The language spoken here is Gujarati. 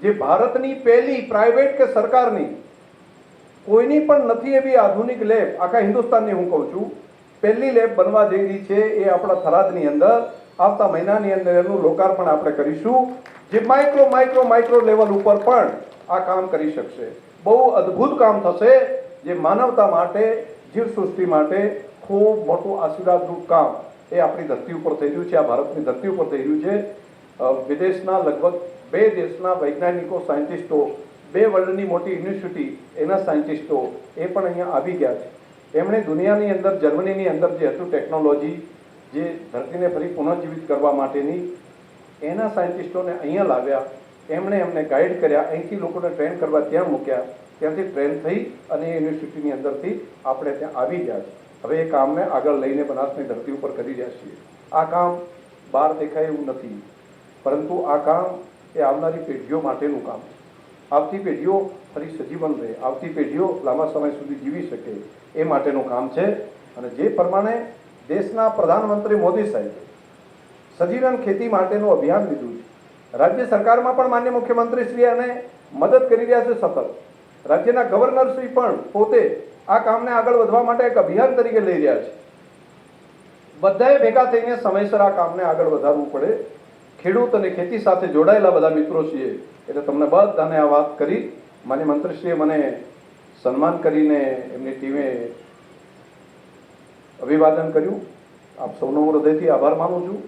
જે ભારતની પહેલી પ્રાઇવેટ કે સરકારની કોઈની પણ નથી એવી આધુનિક લેબ, આખા હિન્દુસ્તાનની હું કહું છું, પહેલી લેબ બનવા જઈ રહી છે એ આપણા થરાદની અંદર આવતા મહિનાની અંદર એનું લોકાર્પણ આપણે કરીશું, જે માઇક્રો લેવલ ઉપર પણ આ કામ કરી શકશે. બહુ અદ્ભુત કામ થશે, જે માનવતા માટે, જીવસૃષ્ટિ માટે ખૂબ મોટું આશીર્વાદરૂપ કામ એ આપણી ધરતી ઉપર થઈ રહ્યું છે, આ ભારતની ધરતી ઉપર થઈ રહ્યું છે. વિદેશના લગભગ 2 દેશના વૈજ્ઞાનિકો, સાયન્ટિસ્ટો, 2 વર્લ્ડની મોટી યુનિવર્સિટી એના સાયન્ટિસ્ટો એ પણ અહીંયા આવી ગયા છે. એમણે દુનિયાની અંદર, જર્મનીની અંદર જે હતું ટેકનોલોજી, જે ધરતીને ફરી પુનઃજીવિત કરવા માટેની, એના સાયન્ટિસ્ટોને અહીંયા લાવ્યા. એમણે એમને ગાઈડ કર્યા, અહીંથી લોકોને ટ્રેન કરવા ત્યાં મૂક્યા, ત્યાંથી ટ્રેન થઈ અને એ યુનિવર્સિટીની અંદરથી આપણે ત્યાં આવી ગયા છે. હવે એ કામને આગળ લઈને બનાસની ધરતી ઉપર કરી રહ્યા છીએ. આ કામ બહાર દેખાય એવું નથી, પરંતુ આ કામ એ આવનારી પેઢીઓ માટેનું કામ છે. આવતી પેઢીઓ ફરી સજીવન રહે, આવતી પેઢીઓ લાંબા સમય સુધી જીવી શકે એ માટેનું કામ છે. અને જે પ્રમાણે દેશના પ્રધાનમંત્રી મોદી સાહેબે સજીવન ખેતી માટેનું અભિયાન લીધું છે, રાજ્ય સરકારમાં પણ માન્ય મુખ્યમંત્રી શ્રી અને મદદ કરી રહ્યા છે સતત. રાજ્યના ગવર્નર શ્રી પણ પોતે આ કામને આગળ વધવા માટે એક અભિયાન તરીકે લઈ રહ્યા છે. બધાએ ભેગા થઈને સમયસર આ કામને આગળ વધારવું પડે. ખેડૂત અને ખેતી સાથે જોડાયેલા બધા મિત્રો છીએ એટલે તમને બધાને આ વાત કરી. માન્ય મંત્રીશ્રીએ મને સન્માન કરીને એમની ટીમે અભિવાદન કર્યું. આપ સૌનો હું હૃદયથી આભાર માનું છું.